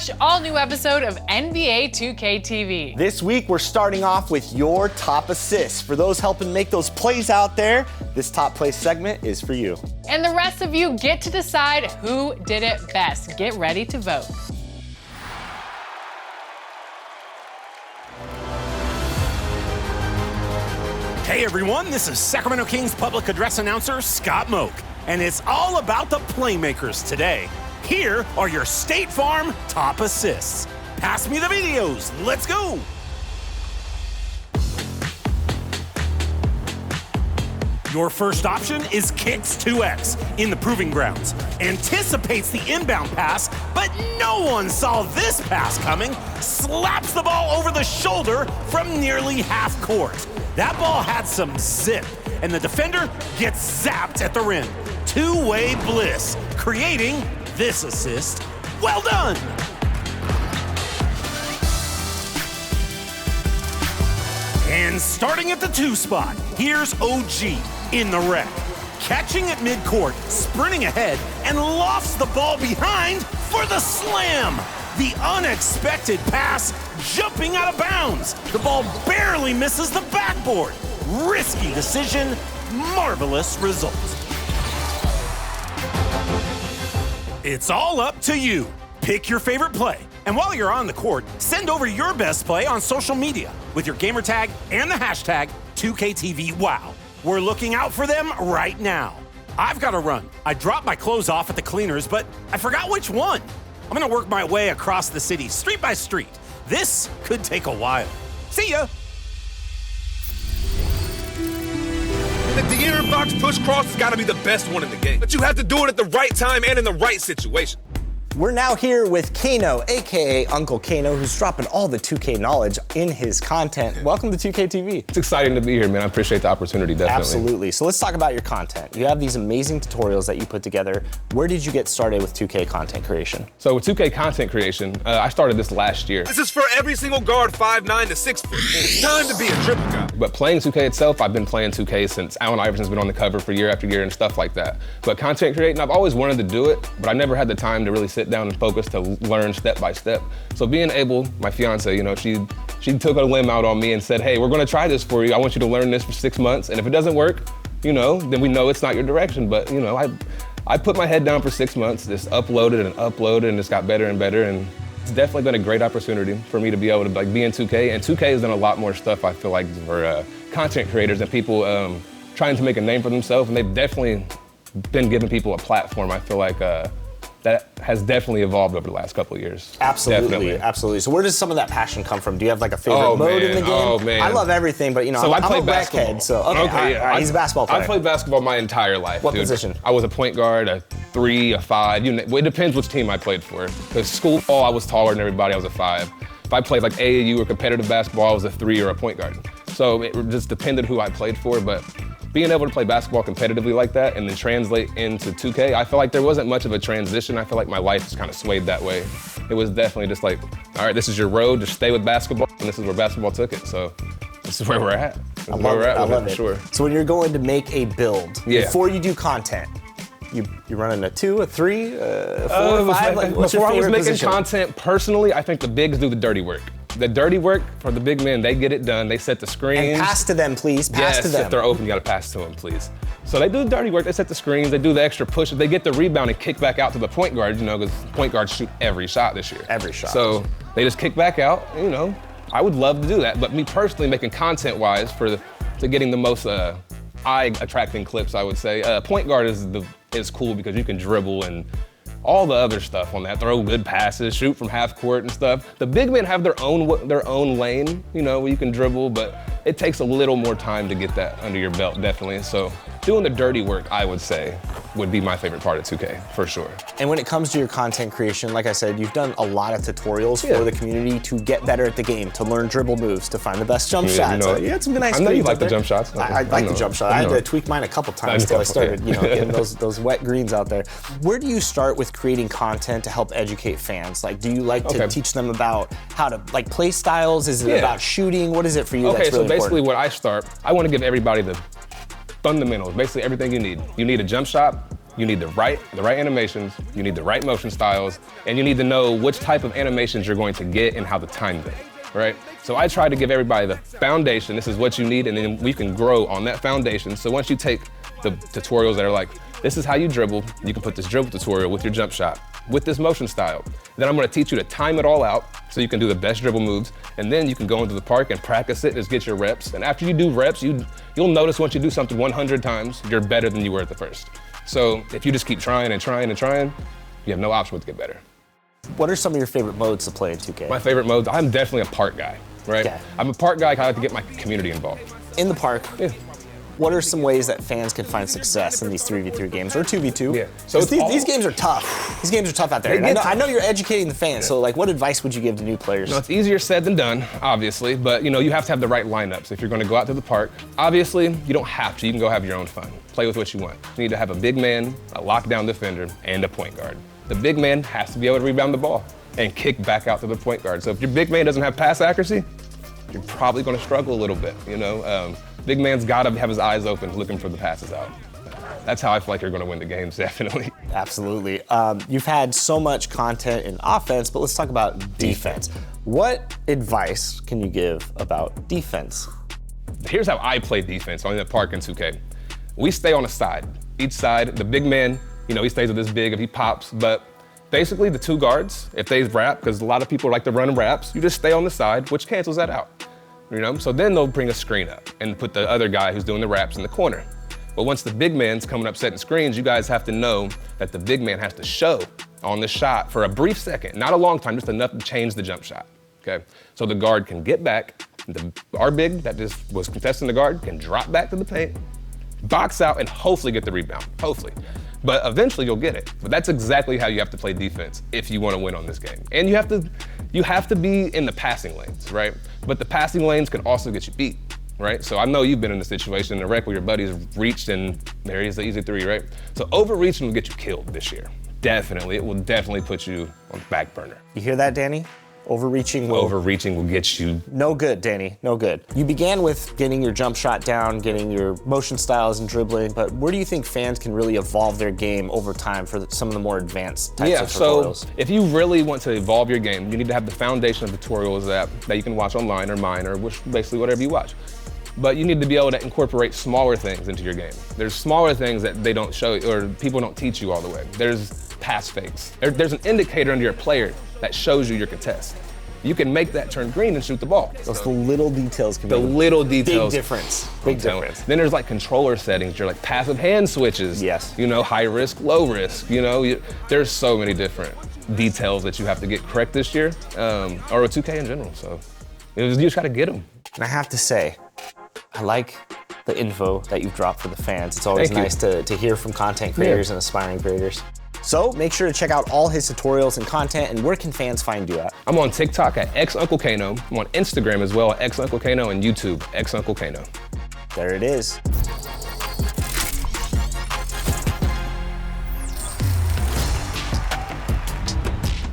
fresh, all-new episode of NBA 2K TV. This week, we're starting off with your top assists. For those helping make those plays out there, this top play segment is for you. And the rest of you get to decide who did it best. Get ready to vote. Hey everyone, this is Sacramento Kings public address announcer Scott Moak, and it's all about the Playmakers today. Here are your State Farm top assists. Pass me the videos, let's go! Your first option is Kicks 2X in the Proving Grounds. Anticipates the inbound pass, but no one saw this pass coming. Slaps the ball over the shoulder from nearly half court. That ball had some zip, and the defender gets zapped at the rim. Two-way bliss, creating this assist. Well done! And starting at the 2 spot, here's OG in the wreck. Catching at midcourt, sprinting ahead, and lofts the ball behind for the slam. The unexpected pass, jumping out of bounds. The ball barely misses the backboard. Risky decision, marvelous result. It's all up to you. Pick your favorite play. And while you're on the court, send over your best play on social media with your gamer tag and the hashtag 2KTVWow. We're looking out for them right now. I've got to run. I dropped my clothes off at the cleaners, but I forgot which one. I'm gonna work my way across the city, street by street. This could take a while. See ya. The De'Aaron Fox push cross has got to be the best one in the game. But you have to do it at the right time and in the right situation. We're now here with Kano, aka UncleCaino, who's dropping all the 2K knowledge in his content. Welcome to 2K TV. It's exciting to be here, man. I appreciate the opportunity, definitely. Absolutely. So let's talk about your content. You have these amazing tutorials that you put together. Where did you get started with 2K content creation? So with 2K content creation, I started this last year. This is for every single guard 5'9" to 6 foot. It's time to be a dribble guy. But playing 2K itself, I've been playing 2K since Allen Iverson's been on the cover for year after year and stuff like that. But content creating, I've always wanted to do it, but I never had the time to really sit down and focus to learn step by step. So being able, my fiance, you know, she took a limb out on me and said, hey, we're gonna try this for you. I want you to learn this for 6 months. And if it doesn't work, you know, then we know it's not your direction. But you know, I put my head down for 6 months, just uploaded and it's got better and better. And it's definitely been a great opportunity for me to be able to like be in 2K. And 2K has done a lot more stuff, I feel like, for content creators and people trying to make a name for themselves. And they've definitely been giving people a platform, I feel like, that has definitely evolved over the last couple of years. Absolutely, definitely. Absolutely. So where does some of that passion come from? Do you have like a favorite mode in the game? Oh, man. I love everything, but you know, so I'm I play a basketball. head, so okay, all right, he's a basketball player. I played basketball my entire life, What dude. position? I was a point guard, a 3, a 5. Well, it depends which team I played for. Because school ball, I was taller than everybody, I was a 5. If I played like AAU or competitive basketball, I was a 3 or a point guard. So it just depended who I played for, but being able to play basketball competitively like that and then translate into 2K, I feel like there wasn't much of a transition. I feel like my life just kind of swayed that way. It was definitely just like, all right, this is your road, just stay with basketball, and this is where basketball took it. So this is where we're at. I love it. Sure. So when you're going to make a build, before you do content, you're running a 2, a 3, a 4, a 5? Like, what's your favorite Before I was making position? content, personally, I think the bigs do the dirty work. The dirty work for the big men, they get it done. They set the screens. And pass to them, please. Pass to them. If they're open, you gotta pass to them, please. So they do the dirty work. They set the screens. They do the extra push. They get the rebound and kick back out to the point guard, you know, because point guards shoot every shot this year. Every shot. So they just kick back out, you know. I would love to do that, but me personally, making content-wise to getting the most eye-attracting clips, I would say, point guard is cool because you can dribble and all the other stuff on that, throw good passes, shoot from half court and stuff. The big men have their own lane, you know, where you can dribble, but it takes a little more time to get that under your belt, definitely. So doing the dirty work, I would say, would be my favorite part of 2K, for sure. And when it comes to your content creation, like I said, you've done a lot of tutorials for the community to get better at the game, to learn dribble moves, to find the best jump shots. You know, you had some nice I know you greens like up the there. jump shots. I like the jump shot. I had to tweak mine a couple times until I started, you know, getting those wet greens out there. Where do you start with creating content to help educate fans? Like, do you like to teach them about how to, like, play styles? Is it about shooting? What is it for you that's really so basically important? when I start, I want to give everybody the fundamentals, basically everything you need. You need a jump shot, you need the right animations, you need the right motion styles, and you need to know which type of animations you're going to get and how to time them, right? So I try to give everybody the foundation, this is what you need, and then we can grow on that foundation. So once you take the tutorials that are like, this is how you dribble, you can put this dribble tutorial with your jump shot, with this motion style. Then I'm gonna teach you to time it all out so you can do the best dribble moves, and then you can go into the park and practice it and just get your reps. And after you do reps, you'll notice once you do something 100 times, you're better than you were at the first. So if you just keep trying and trying and trying, you have no option but to get better. What are some of your favorite modes to play in 2K? My favorite modes, I'm definitely a park guy, right? Okay. I'm a park guy, I like to get my community involved. In the park, Yeah. what are some ways that fans can find success in these 3v3 games or 2v2? Yeah. So these games are tough. These games are tough out there. And I know you're educating the fans, so like, what advice would you give to new players? No, it's easier said than done, obviously, but you have to have the right lineups if you're going to go out to the park. Obviously, you don't have to. You can go have your own fun. Play with what you want. You need to have a big man, a lockdown defender, and a point guard. The big man has to be able to rebound the ball and kick back out to the point guard. So if your big man doesn't have pass accuracy, you're probably going to struggle a little bit, Big man's got to have his eyes open looking for the passes out. That's how I feel like you're going to win the games, definitely. Absolutely. You've had so much content in offense, but let's talk about defense. What advice can you give about defense? Here's how I play defense on the park in 2K. We stay on a side. Each side, the big man, he stays with this big if he pops, but basically the two guards, if they wrap, because a lot of people like to run wraps, you just stay on the side, which cancels that out. So then they'll bring a screen up and put the other guy who's doing the wraps in the corner. But once the big man's coming up setting screens, you guys have to know that the big man has to show on the shot for a brief second, not a long time, just enough to change the jump shot, okay? So the guard can get back, our big that just was contesting the guard can drop back to the paint, box out, and hopefully get the rebound, hopefully. But eventually you'll get it. But that's exactly how you have to play defense if you want to win on this game. And you have to be in the passing lanes, right? But the passing lanes can also get you beat, right? So I know you've been in a situation in a wreck where your buddies reached and there is the easy three, right? So overreaching will get you killed this year. Definitely, it will definitely put you on the back burner. You hear that, Danny? Overreaching will get you. No good, Danny, no good. You began with getting your jump shot down, getting your motion styles and dribbling, but where do you think fans can really evolve their game over time for some of the more advanced types of tutorials? So if you really want to evolve your game, you need to have the foundation of tutorials that you can watch online or mine or basically whatever you watch. But you need to be able to incorporate smaller things into your game. There's smaller things that they don't show you or people don't teach you all the way. There's pass fakes. There's an indicator under your player that shows you your contest. You can make that turn green and shoot the ball. Those the little details can be big difference. Big difference. Then there's like controller settings. You're like passive hand switches. Yes. High risk, low risk. There's so many different details that you have to get correct this year, or with 2K in general. So you just got to get them. And I have to say, I like the info that you've dropped for the fans. It's always nice to hear from content creators and aspiring creators. So make sure to check out all his tutorials and content, and where can fans find you at? I'm on TikTok at XUncleCaino. I'm on Instagram as well at XUncleCaino, and YouTube, XUncleCaino. There it is.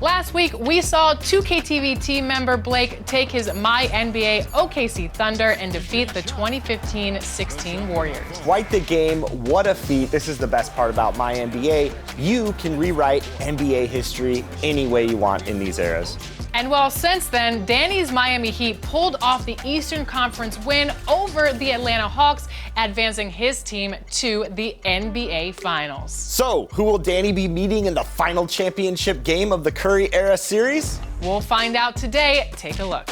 Last week, we saw 2KTV team member Blake take his MyNBA OKC Thunder and defeat the 2015-16 Warriors. Quite the game, what a feat. This is the best part about MyNBA. You can rewrite NBA history any way you want in these eras. And well, since then, Danny's Miami Heat pulled off the Eastern Conference win over the Atlanta Hawks, advancing his team to the NBA Finals. So, who will Danny be meeting in the final championship game of the Curry Era series? We'll find out today. Take a look.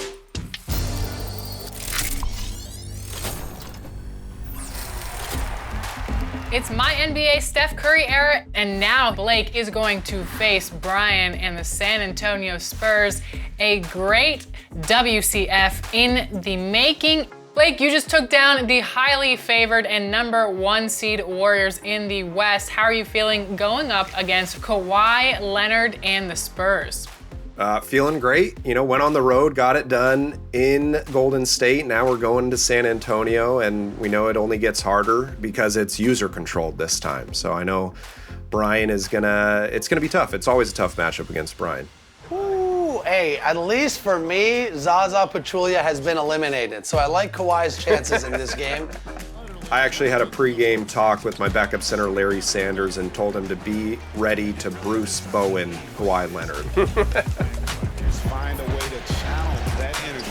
It's MyNBA Steph Curry era, and now Blake is going to face Brian and the San Antonio Spurs. A great WCF in the making. Blake, you just took down the highly favored and #1 seed Warriors in the West. How are you feeling going up against Kawhi Leonard and the Spurs? Feeling great. Went on the road, got it done in Golden State. Now we're going to San Antonio, and we know it only gets harder because it's user controlled this time. So I know Brian it's gonna be tough. It's always a tough matchup against Brian. Ooh, hey, at least for me, Zaza Pachulia has been eliminated. So I like Kawhi's chances in this game. I actually had a pregame talk with my backup center, Larry Sanders, and told him to be ready to Bruce Bowen Kawhi Leonard. Just find a way to channel that energy,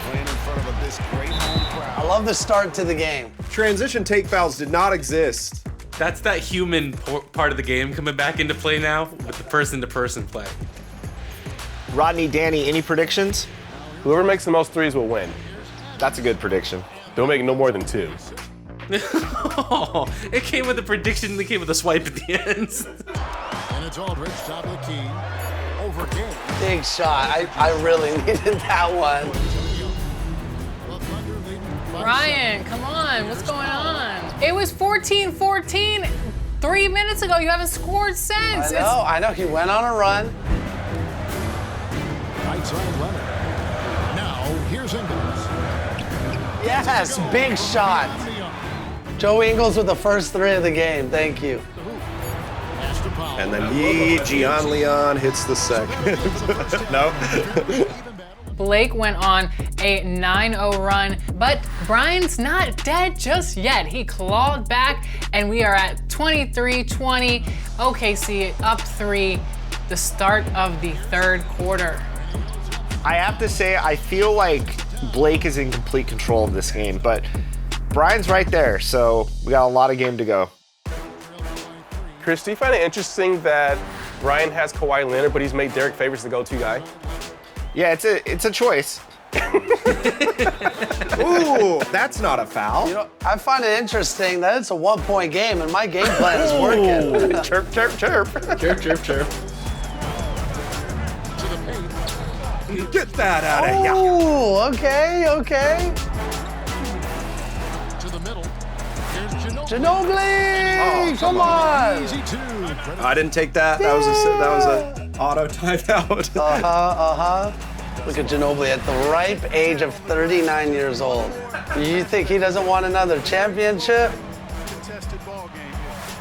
playing in front of this great home crowd. I love the start to the game. Transition take fouls did not exist. That's that human part of the game coming back into play now with the person-to-person play. Rodney, Danny, any predictions? Whoever makes the most threes will win. That's a good prediction. Don't make no more than 2. Oh, it came with a prediction, it came with a swipe at the end. And it's Aldridge, top of the key, over game. Big shot. I really needed that one. Ryan, come on, what's going on? It was 14-14 3 minutes ago. You haven't scored since. I know. He went on a run. Right side Leonard. Now, here's Ingles. Yes, big shot. Joe Ingles with the first 3 of the game. Thank you. And then Gian Leon hits the second. No? Blake went on a 9-0 run, but Brian's not dead just yet. He clawed back, and we are at 23-20. OKC up 3, the start of the third quarter. I have to say, I feel like Blake is in complete control of this game, but Brian's right there, so we got a lot of game to go. Chris, do you find it interesting that Ryan has Kawhi Leonard, but he's made Derek Favors the go-to guy? Yeah, it's a choice. Ooh, that's not a foul. You know, I find it interesting that it's a 1-point game and my game plan is working. Chirp, chirp, chirp. Chirp, chirp, chirp. Get that out of here. Oh, okay. To the middle. Here's Ginobili! Come on! Easy 2. I didn't take that. That was a auto timeout. Look at Ginobili at the ripe age of 39 years old. You think he doesn't want another championship? Contested ball game.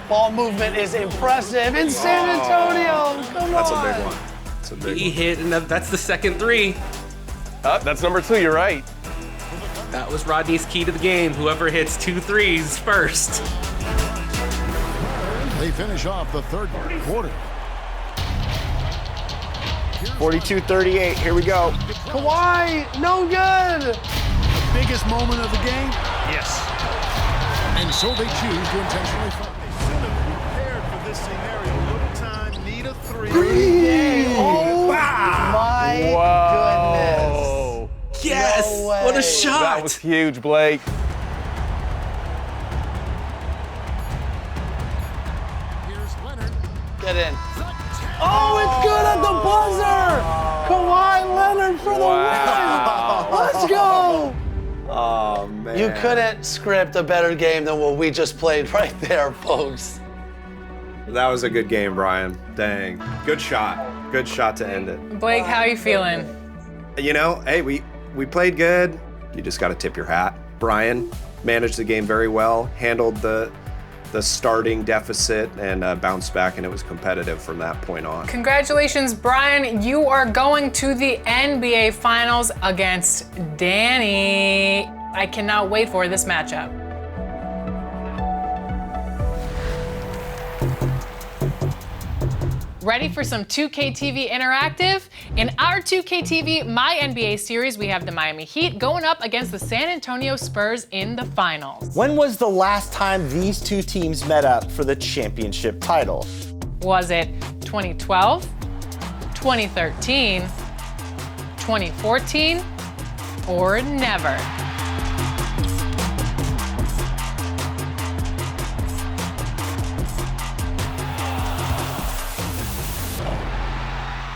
Ball movement is impressive in San Antonio. Come on. That's a big one. That's a big He one. hit, and that's the second 3. That's number 2, you're right. That was Rodney's key to the game. Whoever hits 2 threes first. They finish off the third quarter. 42-38, here we go. Kawhi, no good. The biggest moment of the game? Yes. And so they choose to intentionally foul. They should have prepared for this scenario. Little time, need a 3. Oh, my goodness. Yes! No way. What a shot! That was huge, Blake. Here's Leonard. Get in. Oh, it's good at the buzzer. Kawhi Leonard for the win. Let's go. Oh, man. You couldn't script a better game than what we just played right there, folks. That was a good game, Brian. Dang. Good shot. Good shot to end it. Blake, how you feeling? You know, hey, we played good. You just got to tip your hat. Brian managed the game very well, handled the starting deficit, and bounced back, and it was competitive from that point on. Congratulations, Brian. You are going to the NBA Finals against Danny. I cannot wait for this matchup. Ready for some 2K TV interactive? In our 2K TV MyNBA series, we have the Miami Heat going up against the San Antonio Spurs in the finals. When was the last time these two teams met up for the championship title? Was it 2012, 2013, 2014, or never?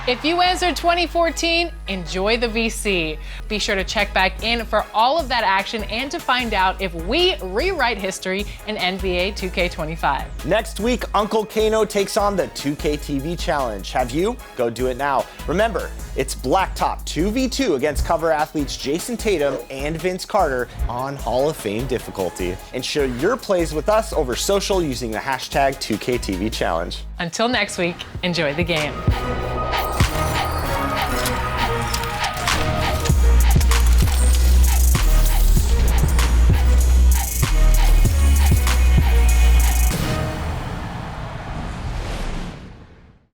If you answered 2014, enjoy the VC. Be sure to check back in for all of that action and to find out if we rewrite history in NBA 2K25. Next week, UncleCaino takes on the 2K TV Challenge. Have you? Go do it now. Remember, it's Blacktop 2v2 against cover athletes Jason Tatum and Vince Carter on Hall of Fame difficulty. And share your plays with us over social using the hashtag 2KTV Challenge. Until next week, enjoy the game.